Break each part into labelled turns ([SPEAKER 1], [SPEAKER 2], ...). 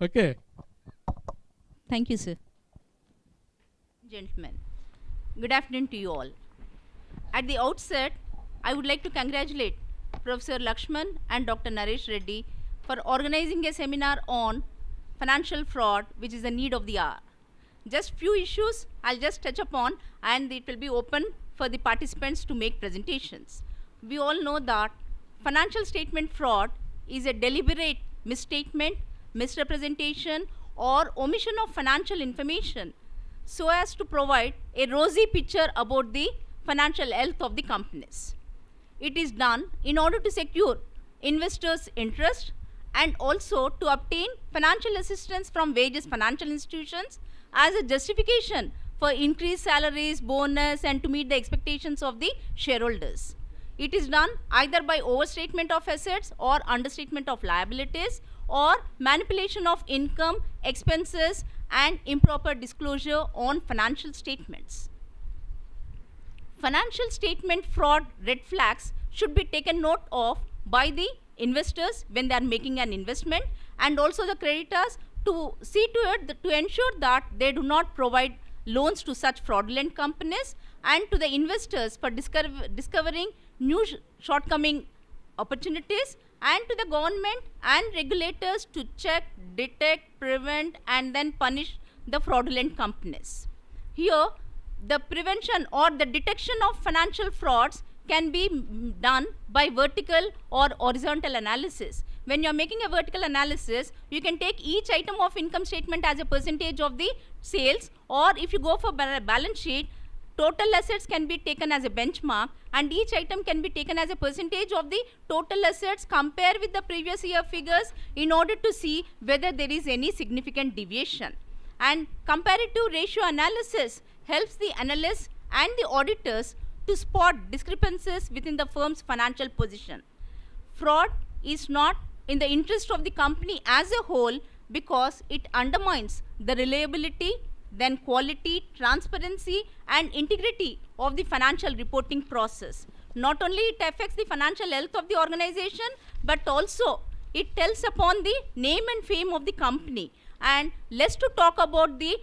[SPEAKER 1] Okay.
[SPEAKER 2] Thank you, sir. Gentlemen, good afternoon to you all. At the outset, I would like to congratulate Professor Lakshman and Dr. Naresh Reddy for organizing a seminar on financial fraud, which is the need of the hour. Just few issues I'll just touch upon, and it will be open for the participants to make presentations. We all know that financial statement fraud is a deliberate misstatement, misrepresentation, or omission of financial information so as to provide a rosy picture about the financial health of the companies. It is done in order to secure investors' interest and also to obtain financial assistance from various financial institutions as a justification for increased salaries, bonus, and to meet the expectations of the shareholders. It is done either by overstatement of assets or understatement of liabilities or manipulation of income, expenses, and improper disclosure on financial statements. Financial statement fraud red flags should be taken note of by the investors when they are making an investment, and also the creditors to see to it to ensure that they do not provide loans to such fraudulent companies, and to the investors for discovering new shortcoming opportunities, and to the government and regulators to check, detect, prevent, and then punish the fraudulent companies. Here, the prevention or the detection of financial frauds can be done by vertical or horizontal analysis. When you are making a vertical analysis, you can take each item of income statement as a percentage of the sales, or if you go for balance sheet, total assets can be taken as a benchmark, and each item can be taken as a percentage of the total assets, compare with the previous year figures in order to see whether there is any significant deviation. And comparative ratio analysis helps the analysts and the auditors to spot discrepancies within the firm's financial position. Fraud is not in the interest of the company as a whole because it undermines the reliability, then quality, transparency, and integrity of the financial reporting process. Not only it affects the financial health of the organization, but also it tells upon the name and fame of the company. And less to talk about the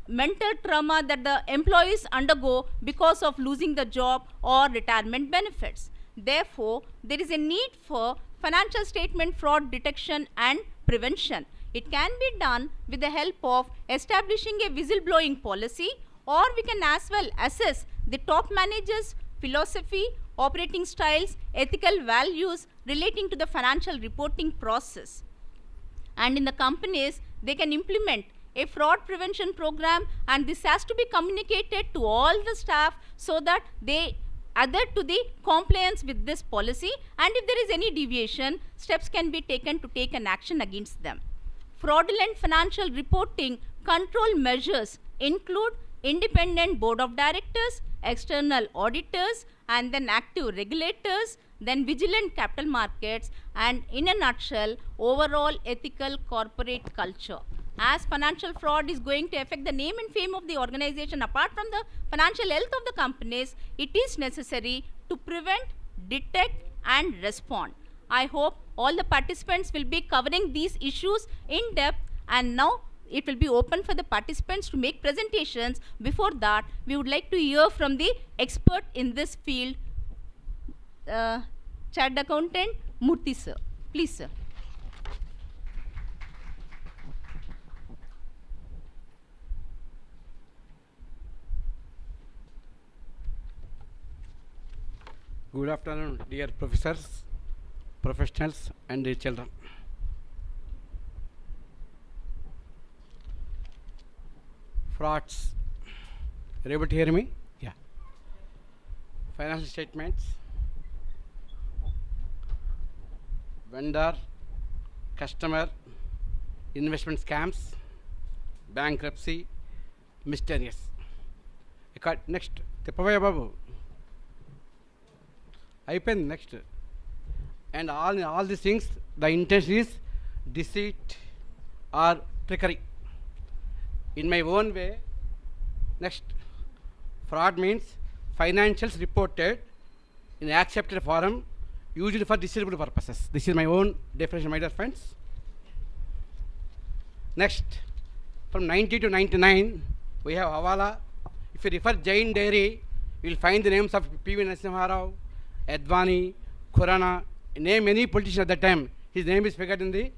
[SPEAKER 2] mental trauma that the employees undergo because of losing the job or retirement benefits. Therefore, there is a need for financial statement fraud detection and prevention. It can be done with the help of establishing a whistleblowing policy, or we can as well assess the top managers' philosophy, operating styles, ethical values relating to the financial reporting process. And in the companies, they can implement a fraud prevention program, and this has to be communicated to all the staff so that they adhere to the compliance with this policy, and if there is any deviation, steps can be taken to take an action against them. Fraudulent financial reporting control measures include independent board of directors, external auditors, and then active regulators, then vigilant capital markets, and in a nutshell, overall ethical corporate culture. As financial fraud is going to affect the name and fame of the organization apart from the financial health of the companies, it is necessary to prevent, detect, and respond. I hope all the participants will be covering these issues in depth, and now it will be open for the participants to make presentations. Before that, we would like to hear from the expert in this field, Chartered Accountant Murthy sir. Please, sir.
[SPEAKER 3] Good afternoon, dear professors, professionals, and dear children. Frauds. Are you able to hear me? Yeah. Financial statements, vendor, customer, investment scams, bankruptcy, mysterious. Next, Tippavaya Babu. అయిపోయింది next. And all these things the intention is deceit or trickery. In my own way, next, fraud means financials reported in accepted form, usually for deceitful purposes. This is my own definition, my dear friends. Next, from 90 to 99, we have Hawala. If you refer Jain Dairy, you will find the names of P.V. Narasimha Rao, Advani, Khurana. Name any politician at that time. His name is figured in the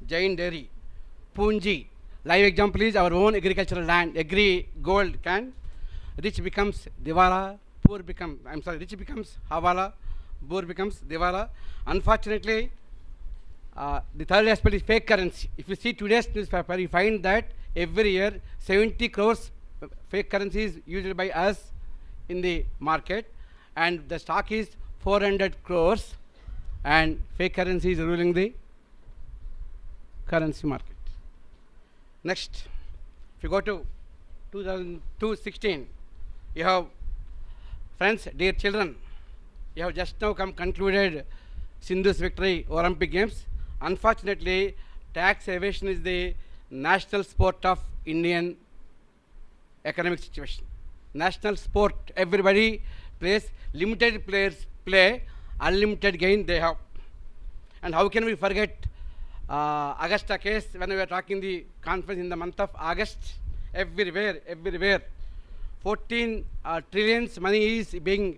[SPEAKER 3] Jain Dairy. Punji. Live example is our own agricultural land. Agri gold can. Rich becomes Diwala. Rich becomes Hawala. Poor becomes Diwala. Unfortunately, the third aspect is fake currency. If you see today's newspaper, you find that every year 70 crores fake currency is used by us in the market, and the stock is 400 crores, and fake currency is ruling the currency market. Next, if you go to 2016, you have, friends, dear children, you have just now concluded Sindhu's victory Olympic Games. Unfortunately, tax evasion is the national sport of Indian economic situation. National sport, everybody plays, limited players play, unlimited gain they have. And how can we forget Augusta case when we were talking the conference in the month of August? Everywhere, 14 trillions money is being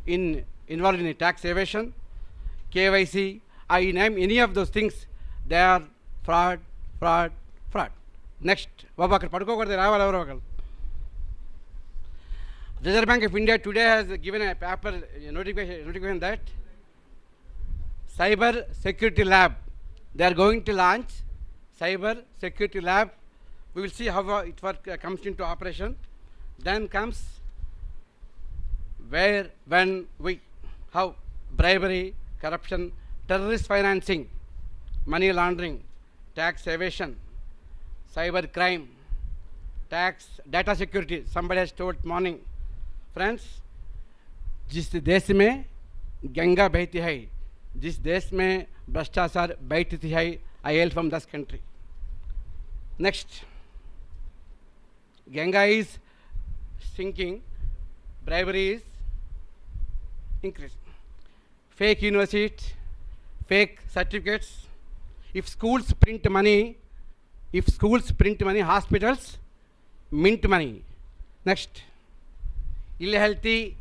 [SPEAKER 3] involved in tax evasion, KYC. I name any of those things, they are fraud. Next, Reserve Bank of India today has given a paper notification that Cyber Security Lab, they are going to launch Cyber Security Lab. We will see how it comes into operation. Then comes how bribery, corruption, terrorist financing, money laundering, tax evasion, cyber crime, tax, data security. Somebody has told morning, friends, जिस देश में गंगा बहती है, जिस देश में भ्रष्टाचार बैठती है, I hail from this country. Next, Ganga is sinking, bribery is increasing. Fake universities, fake certificates. If schools print money, hospitals mint money. Next, healthy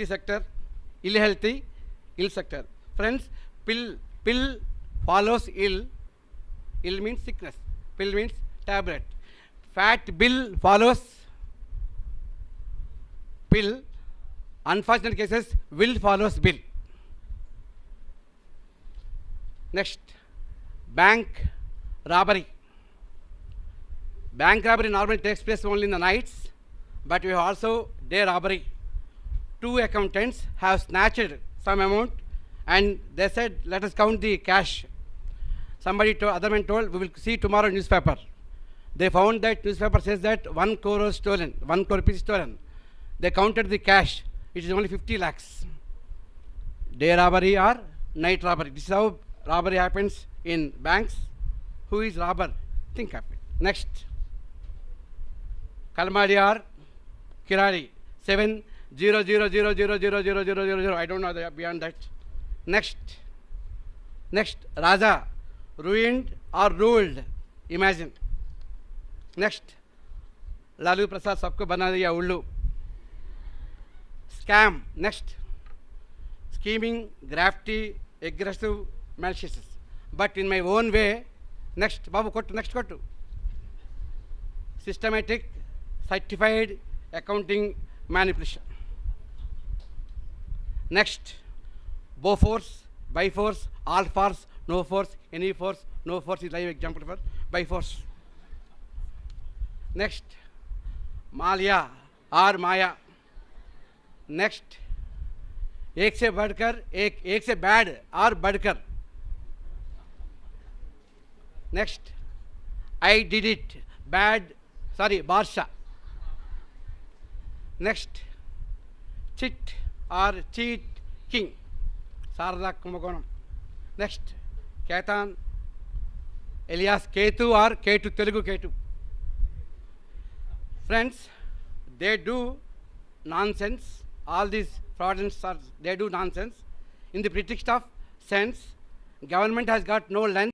[SPEAKER 3] sector, ill sector. Friends, pill follows ill. Ill means sickness. Pill means tablet. Fat bill follows pill. Unfortunate cases, will follows bill. Next, bank robbery. Bank robbery normally takes place only in the nights, but we have also day robbery. Two accountants have snatched some amount, and they said, let us count the cash. Other man told, we will see tomorrow newspaper. They found that newspaper says that 1 crore was stolen, 1 crore rupees stolen. They counted the cash. It is only 50 lakhs. Day robbery or night robbery. This is how robbery happens in banks. Who is robber? Think of it. Next, Kalmadi or Kirari, 700000000. I don't know beyond that. Next, Raja, ruined or ruled. Imagine. Next, Lalu Prasad sabko bana diya ullu. Scam. Next, scheming, grafty, aggressive, malicious. But in my own way, next, Babu, next. Systematic, certified accounting manipulation. Next, Boforce, Byforce, all force, no force, any force, no force is live example for Byforce. Next, Malia or Maya. Next, एक से बढ़कर एक से bad और बढ़कर. Next, I did it, Barsha. Next, chit or cheat king, Sarada Kumagonam. Next, Ketan, Elias Ketu or Ketu Telugu Ketu. Friends, they do nonsense. All these fraudulents they do nonsense. In the pretext of sense, government has got no length.